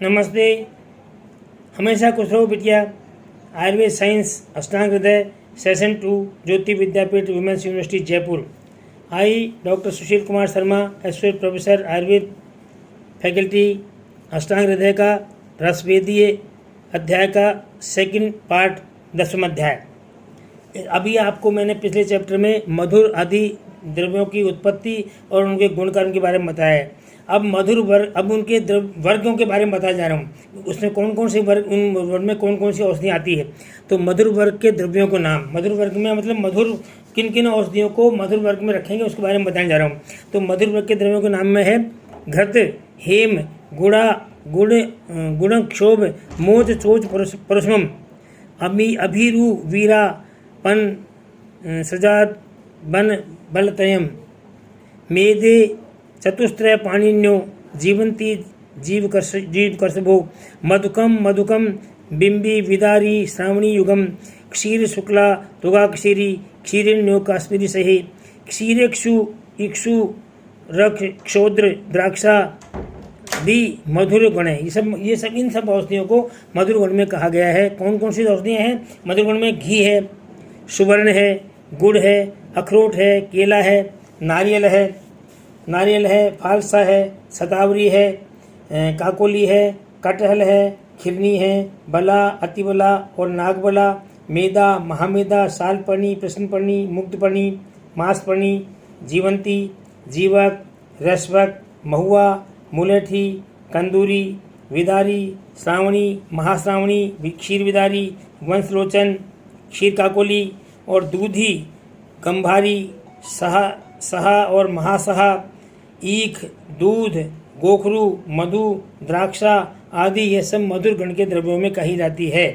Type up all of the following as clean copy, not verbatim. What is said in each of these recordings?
नमस्ते। हमेशा खुश रहो बिटिया। Ayurveda science Ashtanga Hridaya session 2 Jyoti Vidyapeeth women's university Jaipur. I doctor Sushil Kumar Sharma, associate professor Ayurveda faculty, Ashtanga Hridaya का रसवेदीय अध्याय का सेकंड पार्ट 10वां अध्याय। अभी आपको मैंने पिछले चैप्टर में मधुर आदि द्रव्यों की उत्पत्ति और उनके गुणकर्म के बारे में बताया है। अब मधुर वर्ग, अब उनके वर्गों के बारे में बताया जा रहा हूँ। उसमें कौन कौन से वर्ग, उन वर्ग में कौन कौन सी औषधियाँ आती है। तो मधुर वर्ग के द्रव्यों को नाम, मधुर वर्ग में मतलब मधुर किन किन औषधियों को मधुर वर्ग में रखेंगे उसके बारे में बताने जा रहा हूँ। तो मधुर वर्ग के द्रव्यों के नाम में है घृत, हेम, गुड़ा, गुण क्षोभ, मोच, चोच, परस्मम, अभिरु, वीरा, पन, सजात, बन, बलतयम, मेदे, चतुस्त्रय पाणिन्यो, जीवंती, जीवकर्षभो, मधुकम, बिंबी, विदारी, श्रावणी युगम, क्षीर शुक्ला, तुगा क्षीरी, क्षीरिण्यो काश्मीरी सही, क्षीरेक्षु, इक्षु, रख, क्षोद्र, द्राक्षा दी मधुर गुण है। ये सब इन सब औषधियों को मधुर गुण में कहा गया है। कौन कौन सी औषधियाँ हैं मधुर गुण में? घी है, सुवर्ण है, गुड़ है, अखरोट है, केला है, नारियल है, फालसा है, शतावरी है, काकोली है, कटहल है, खिरनी है, बला, अतिबला और नागबला, मेदा, महामेदा, सालपर्णी, प्रसन्नपर्णी, मुग्धपर्णी, मांसपर्णी, जीवंती, जीवक, रसवक, महुआ, मुलेठी, कंदूरी, विदारी, श्रावणी, महाश्रावणी, क्षीर विदारी, वंशलोचन, क्षीर काकोली और दूधी, गंभारी, सहा और महासहा, ईख, दूध, गोखरू, मधु, द्राक्षा आदि ये सब मधुर गण के द्रव्यों में कही जाती है।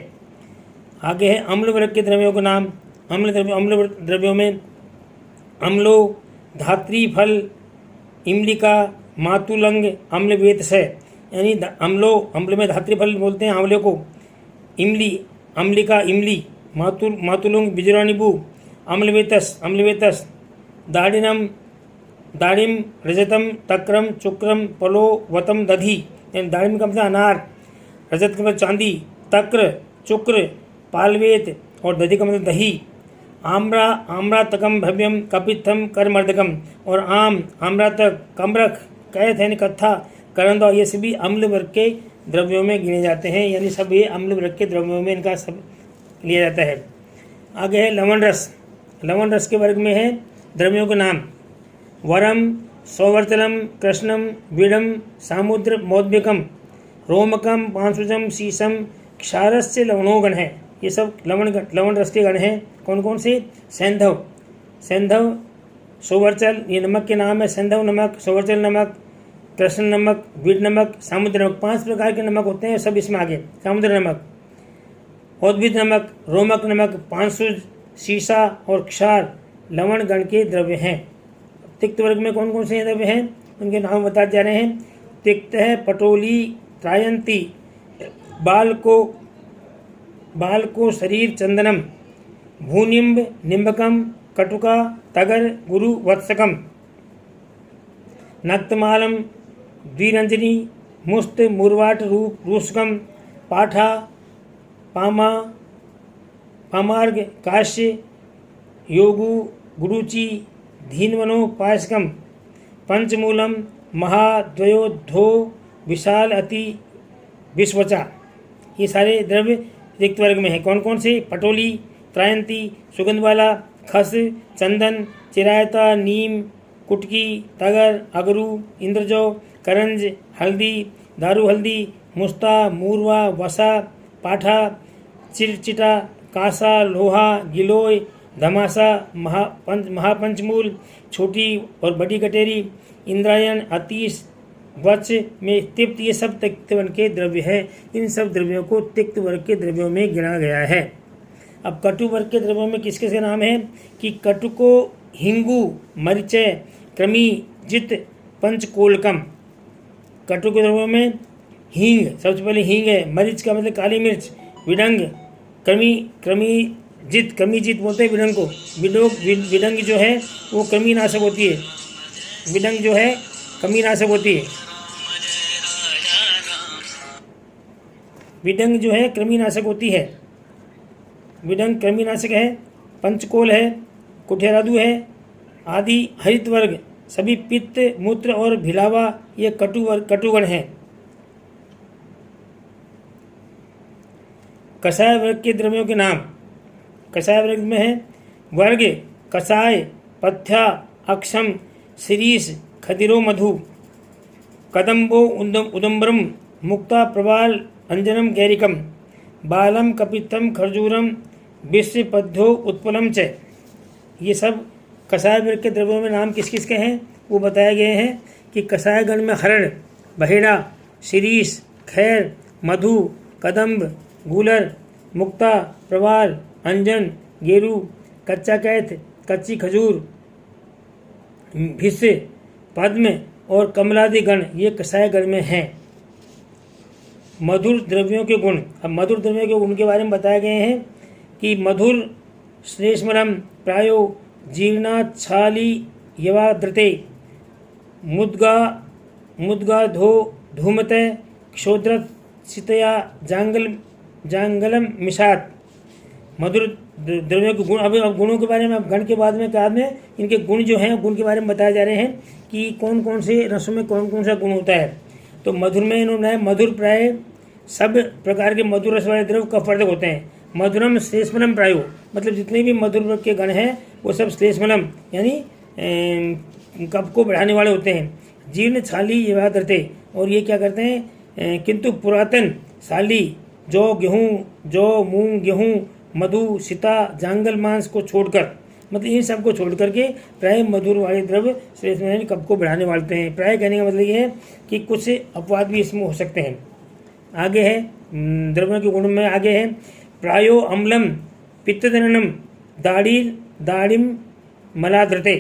आगे है अम्ल वर्ग के द्रव्यों का नाम। अम्ल द्रव्यों में अम्लो, धात्री फल, इमलिका, मातुलंग, अम्लवेतस है। यानी अम्ल में धात्री फल बोलते हैं आंवले को, इमली, अम्लिका, इमली, मातुलंग, बिजरानिबू, अम्लवेतस, दाड़िम, रजतम, तक्रम, चुक्रम, पलो, वतम, दधी। दाड़िम का मतलब अनार, रजत का मतलब चांदी, तक्र, चुक्र, पालवेत और दधी का मतलब दही। आम्रातकम, भव्यम, कपित्थम, करमर्दकम और आम्रातक, कमरख, कैथ यानी कत्था, करंदा, ये सभी अम्ल वर्ग के द्रव्यों में गिने जाते हैं। यानी सब ये अम्ल वर्ग के द्रव्यों में इनका सब लिया जाता है। आगे है लवण रस। लवण रस के वर्ग में है द्रव्यों के नाम वरम, सौवर्तलम, कृष्णम, विडम, सामुद्र, मौद्विकम, रोमकम, पांशुजम, शीशम, क्षारस्य लवणोगण है। ये सब लवण रस के गण हैं। कौन कौन से? सेंधव, सौवर्चल, ये नमक के नाम है। सेंधव नमक, सौवर्चल नमक, कृष्ण नमक, विड नमक, सामुद्र नमक। 5 प्रकार के नमक होते हैं, सब इसमें आगे। सामुद्र नमक, औद्भिद नमक, रोमक नमक, पांशुज, शीशा और क्षार लवण गण के द्रव्य हैं। तिक्त वर्ग में कौन कौन से द्रव्य हैं उनके नाम बताए जा रहे हैं। तिक्त है पटोली, त्रायंती, बाल को शरीर, चंदनम, भूनिम्ब, निम्बकम, कटुका, तगर, गुरु, वत्सकम, नक्तमालम, द्विरंजनी, मुस्त, मुरवाट, रूसकम, पाठा, पामार्ग, काश्य, योगु, गुरुचि, धीनवनो, पायस्कम, पंचमूलम, महाद्वयोधो, विशाल, अति, विश्वचा। ये सारे द्रव्य रिक्त वर्ग में है। कौन कौन से? पटोली, त्रायंती, सुगंधवाला, खस, चंदन, चिरायता, नीम, कुटकी, तगर, अगरू, इंद्रजौ, करंज, हल्दी, दारू हल्दी, मुस्ता, मूरवा, वसा, पाठा, चिरचिटा, कासा, लोहा, गिलोय, धमासा, महापंचमूल, छोटी और बड़ी कटेरी, इंद्रायण, अतीश, वच में तिक्त, ये सब तिक्त वर्ग के द्रव्य है। इन सब द्रव्यों को तिक्त वर्ग के द्रव्यों में गिना गया है। अब कटु वर्ग के द्रव्यों में किसके से नाम है कि कटुको, हिंगू, मरिचय, क्रमी, जित, पंचकोलकम। कटु के द्रव्यों में हींग, सबसे पहले हींग है। मरिच का मतलब काली मिर्च, विडंग, क्रमीजित बोलते हैं विडंग को। विडंग जो है वो कृमिनाशक होती है। विडंग जो है कृमिनाशक होती है। विडंग जो है कृमिनाशक होती है, विडंग कृमिनाशक है। पंचकोल है, कुठेरादू है आदि हरित वर्ग सभी पित्त, मूत्र और भिलावा ये कटुगण है। कषाय वर्ग के द्रव्यों के नाम। कषाय वर्ग में है वर्ग कषाय, पथ्या, अक्षम, शिरीष, खदिरो, मधु, कदम्बो, उदम्बरम, मुक्ता, प्रबाल, अंजनम, गैरिकम, बालम, कपित्थम, खरजूरम, विश्व, पद्यो, उत्पलम च। ये सब कषाय वर्ग के द्रव्यों में नाम किस किस के हैं वो बताए गए हैं कि कषाय गण में हरण, बहेड़ा, शिरीष, खैर, मधु, कदम्ब, गूलर, मुक्ता, प्रवाल, अंजन, गेरू, कच्चा कैथ, कच्ची खजूर, भिष्य, पद्म और कमलादि गण ये कषाय गण में हैं। मधुर द्रव्यों के गुण। अब मधुर द्रव्यों के गुण के बारे में बताए गए हैं कि मधुर श्लेष्मरम प्रायो जीर्णाच्छाली यवाद्रते मुद्गा धूमते क्षोद्रत शीतया जांगलम मिशात। मधुर द्रव्यों के गुण। अब गुणों के बारे में, अब गण के बाद में इनके गुण जो हैं गुण के बारे में बताए जा रहे हैं कि कौन कौन से रसों में कौन कौन सा गुण होता है। तो मधुर में इन्होंने मधुर प्राय सब प्रकार के मधुर रस वाले द्रव्य कफवर्धक होते हैं। मधुरम श्लेष्मलम प्रायो मतलब जितने भी मधुर वर्ग के गण हैं वो सब श्लेष्मलम यानी कफ को बढ़ाने वाले होते हैं। जीर्ण छाली ये धरते और ये क्या करते हैं किंतु पुरातन साली जौ गेहूँ, जौ मूंग गेहूँ, मधु, सीता, जांगल मांस को छोड़कर मतलब इन सब को छोड़ करके प्राय मधुर वाले द्रव्य श्लेष्मल कफ को बढ़ाने वाले होते हैं। प्राय कहने का मतलब ये है कि कुछ अपवाद भी इसमें हो सकते हैं। आगे है द्रव्यों के गुण में आगे है प्रायो अम्लम पित्तजननम दाड़िम मलाधृते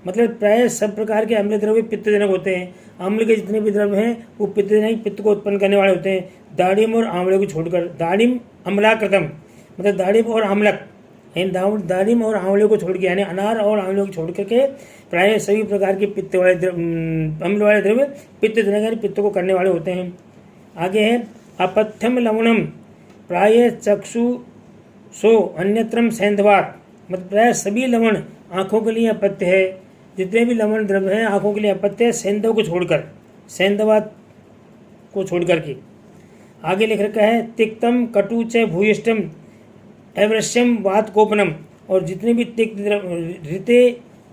मतलब प्राय सब प्रकार के अम्ल द्रव्य पित्तजनक होते हैं। अम्ल के जितने भी द्रव्य हैं वो पित्तजनक पित्त को उत्पन्न करने वाले होते हैं। दाड़िम और आंवले को छोड़कर दाड़िम अम्लाकृतम मतलब दाड़िम और आम्लक दाड़िम और आंवले को छोड़ के यानी अनार और आंवले को छोड़ करके प्राय सभी प्रकार के पित्त वाले अम्ल वाले द्रव्य पित्तजनक यानी पित्त को करने वाले होते हैं। आगे है अपथ्यम लवणम प्राय चक्षु सो अन्यत्रम सैंधवात मतलब प्राय सभी लवण आँखों के लिए अपत्य है। जितने भी लवण द्रव्य हैं आँखों के लिए अपत्य है सैंधव को छोड़कर, सैंधवात को छोड़ करके। आगे लिख रखा है तिक्तम कटु च भूयिष्ठम एवृश्यम वात कोपनम और जितने भी तिक्त ऋते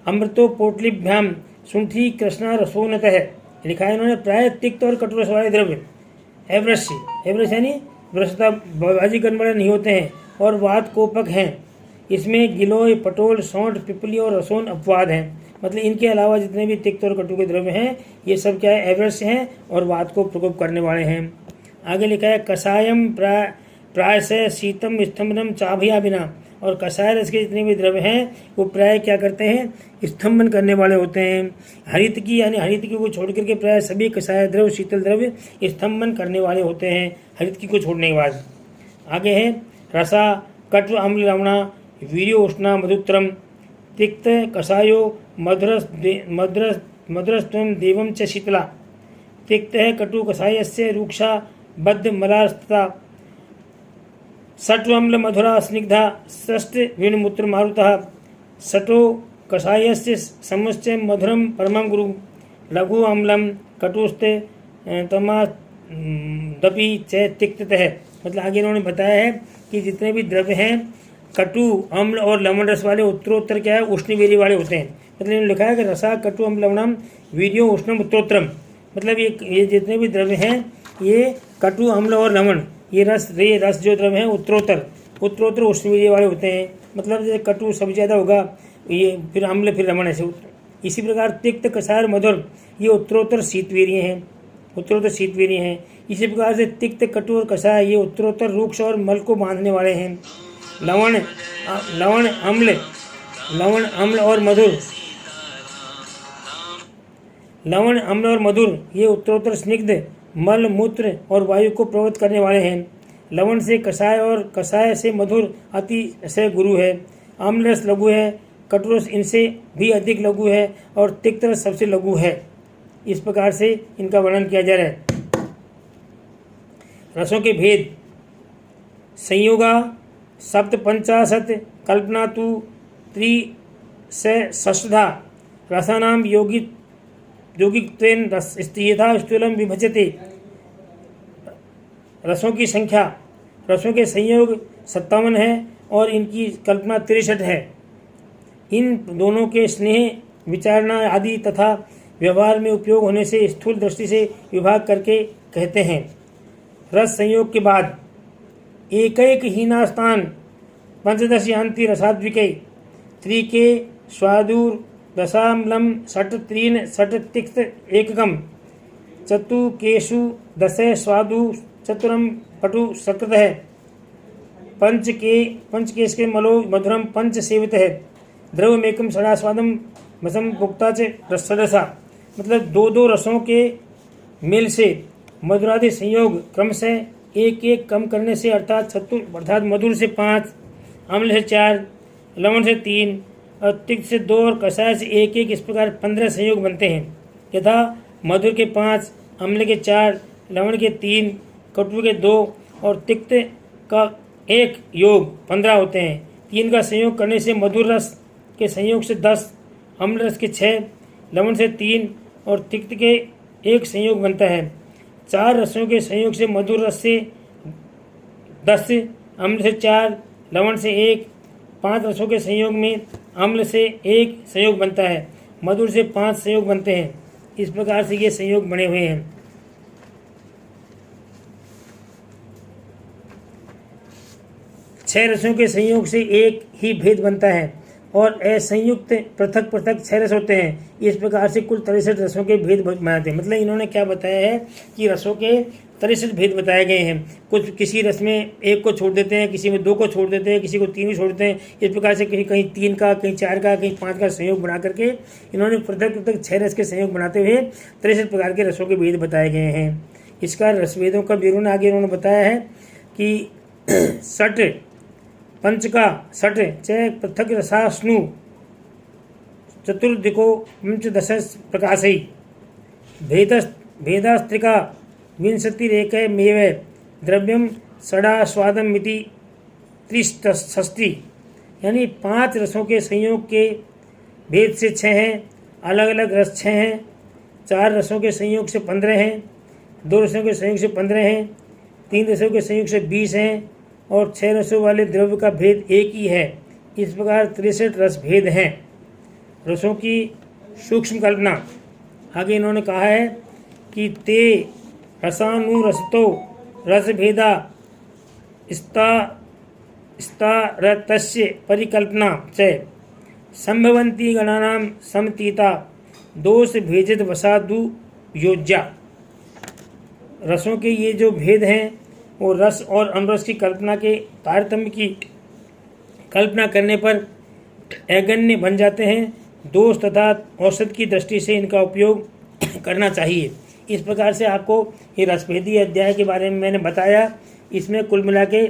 अमृतो पोटलिभ्याम सुंठी कृष्णा रसोनत है लिखा है इन्होंने। प्राय तिक्त और कटु रस वाले द्रव्य एवृश्य यानी वृषता बाजी करने वाले नहीं होते हैं और वात कोपक हैं। इसमें गिलोय, पटोल, सौंठ, पिपली और रसोन अपवाद हैं। मतलब इनके अलावा जितने भी तिक्त और कटु के द्रव्य हैं ये सब क्या है एवृश्य हैं और वात को प्रकोप करने वाले हैं। आगे लिखा है कषायम प्राय से शीतम स्तंभनम चाभिया बिना और कषाय रस के जितने भी द्रव्य हैं वो प्राय क्या करते हैं स्तंभन करने वाले होते हैं। हरितकी यानी हरितकी को छोड़ करके प्राय सभी कषाय द्रव्य शीतल द्रव्य स्तंभन करने वाले होते हैं हरितकी को छोड़ने के बाद। आगे है रसा कटु अम्ल लवणा वीर्यो उष्णा मधुत्रम तिक्त कषायो मधुरस्त्वं देवम च शीतला तिक्त है कटु कषायस्य रूक्षा बद्ध मलास्तता सट्वम्ल मधुरा स्निग्धा षष्ठ वेणुमूत्र मारुतः सटो कषायस्य समुच्चय मधुरम परमं गुरु लघु अम्लम कटुस्ते तमा दपि च तिक्ततः मतलब आगे इन्होंने बताया है कि जितने भी द्रव्य हैं कटु अम्ल और लवण रस वाले उत्तरोत्तर क्या है उष्ण वीर्य वाले होते हैं। मतलब इन्होंने लिखा है कि रसा कटु अम्ल लवणम वीर्यो उष्णम उत्तरोत्तरम मतलब ये जितने भी द्रव्य हैं ये कटु अम्ल और लवण ये रस जो द्रव्य हैं उत्तरोत्तर उष्ण वीर्य वाले होते हैं। मतलब जैसे कटु सब ज़्यादा होगा ये फिर अम्ल फिर लवण ऐसे। इसी प्रकार तिक्त कषाय मधुर ये उत्तरोत्तर शीतवीर्य हैं। इसी प्रकार से तिक्त कटु और कषाय ये उत्तरोत्तर रूक्ष और मल को बांधने वाले हैं। लवण अम्ल और मधुर ये उत्तरोत्तर स्निग्ध मल मूत्र और वायु को प्रवृत्त करने वाले हैं। लवण से कषाय और कषाय से मधुर अति से गुरु है। अम्ल रस लघु है, कटु रस इनसे भी अधिक लघु है और तिक्त रस सबसे लघु है। इस प्रकार से इनका वर्णन किया जा रहा है। रसों के भेद संयोगा सप्तपंचाशत् कल्पना तु त्रिसहस्रधा रसानां यौगिकत्वेन यथा स्थूलं विभज्यते। रसों की संख्या, रसों के संयोग 57 है और इनकी कल्पना 63 है। इन दोनों के स्नेह, विचारणा आदि तथा व्यवहार में उपयोग होने से स्थूल दृष्टि से विभाग करके कहते हैं। रस संयोग के बाद एकैक हीनास्तान पंचदश यान्ति रसाद्विके त्रिके स्वादुर दशाम्लम षट् त्रीन षट् तिक्त एककम चतुकेशु दशे स्वादु चतुरम पटु सकृत है पंचकेश के मलो मधुरम पंच सेवित है द्रवमेकम षडास्वादम मसम भुक्ता च रसरसा। मतलब दो दो रसों के मेल से मधुरादि संयोग क्रमशः एक एक कम करने से अर्थात मधुर से 5, अम्ल से 4, लवण से 3 और तिक्त से 2 और कषाय से 1 इस प्रकार 15 संयोग बनते हैं। यथा मधुर के 5, अम्ल के 4, लवण के 3, कटु के 2 और तिक्त का 1 योग 15 होते हैं। 3 का संयोग करने से मधुर रस के संयोग से 10, अम्ल रस के 6, लवण से 3 और तिक्त के 1 संयोग बनता है। 4 रसों के संयोग से मधुर रस से 10, अम्ल से 4, लवण से 1, 5 रसों के संयोग में अम्ल से 1 संयोग बनता है, मधुर से 5 संयोग बनते हैं। इस प्रकार से ये संयोग बने हुए हैं। छह रसों के संयोग से एक ही भेद बनता है और असंयुक्त पृथक पृथक 6 रस होते हैं। इस प्रकार से कुल 63 रसों के भेद बनाते हैं। मतलब इन्होंने क्या बताया है कि रसों के 63 भेद बताए गए हैं। कुछ किसी रस में 1 को छोड़ देते हैं, किसी में 2 को छोड़ देते हैं, किसी को 3 को छोड़ देते हैं। इस प्रकार से कहीं 3 का, कहीं 4 का, कहीं 5 का संयोग बना करके इन्होंने पृथक पृथक 6 रस के संयोग बनाते हुए 63 प्रकार के रसों के भेद बताए गए हैं। इसका रसभेदों का विवरण आगे इन्होंने बताया है कि षट पंच का षट च पृथक रसास्नु चतुर्दिको पंचदश प्रकाशई भेदास्त्रिका विंशतिरेकमेव द्रव्यम षडास्वादम मिति त्रिषष्टि। यानी 5 रसों के संयोग के भेद से 6 हैं, अलग अलग रस 6 हैं। 4 रसों के संयोग से 15 हैं, 2 रसों के संयोग से 15 हैं, 3 रसों के संयोग से 20 हैं और 6 रसों वाले द्रव्य का भेद 1 ही है। इस प्रकार 63 रस भेद हैं। रसों की सूक्ष्म कल्पना आगे इन्होंने कहा है कि ते रसानुरसतो रसभेदा स्तारतस्य परिकल्पना च संभवन्ति गणानां समतीता दोष भेजित वसादु योज्या। रसों के ये जो भेद हैं वो रस और अनुरस की कल्पना के तारतम्य की कल्पना करने पर अगण्य बन जाते हैं। दोष तथा औसत की दृष्टि से इनका उपयोग करना चाहिए। इस प्रकार से आपको ये रसभेदी अध्याय के बारे में मैंने बताया। इसमें कुल मिला के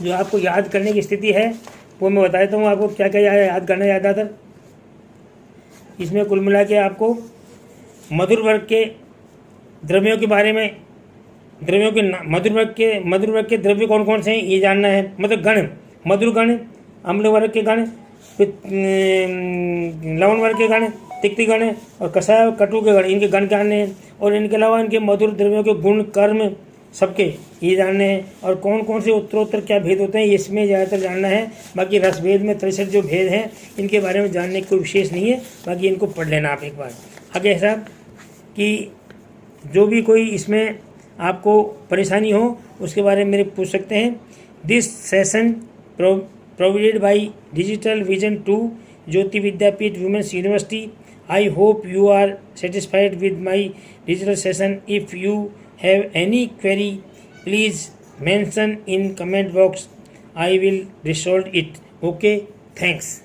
जो आपको याद करने की स्थिति है वो मैं बता देता हूँ आपको क्या क्या याद करना ज़्यादातर। इसमें कुल मिला के आपको मधुर वर्ग के द्रव्यों के बारे में, द्रव्यों के मधुर वर्ग के द्रव्य कौन कौन से हैं ये जानना है। मतलब गण, मधुर गण, अम्ल वर्ग के गण, लवण वर्ग के गण, तिक्त गण और कषाय कटु के गण, इनके गण जानने हैं। और इनके अलावा इनके मधुर द्रव्यों के गुण कर्म सबके ये जानने हैं। और कौन कौन से उत्तरोत्तर क्या भेद होते हैं इसमें ज़्यादातर जानना है। बाकी रसभेद में 63 जो भेद हैं इनके बारे में जानने की कोई विशेष नहीं है। बाकी इनको पढ़ लेना आप एक बार। आगे ऐसा कि जो भी कोई इसमें आपको परेशानी हो उसके बारे में मेरे पूछ सकते हैं। This session provided by digital vision 2 Jyoti Vidyapeeth women's university. I hope you are satisfied with my digital session. If you have any query, please mention in comment box. I will resolve it. Okay, thanks.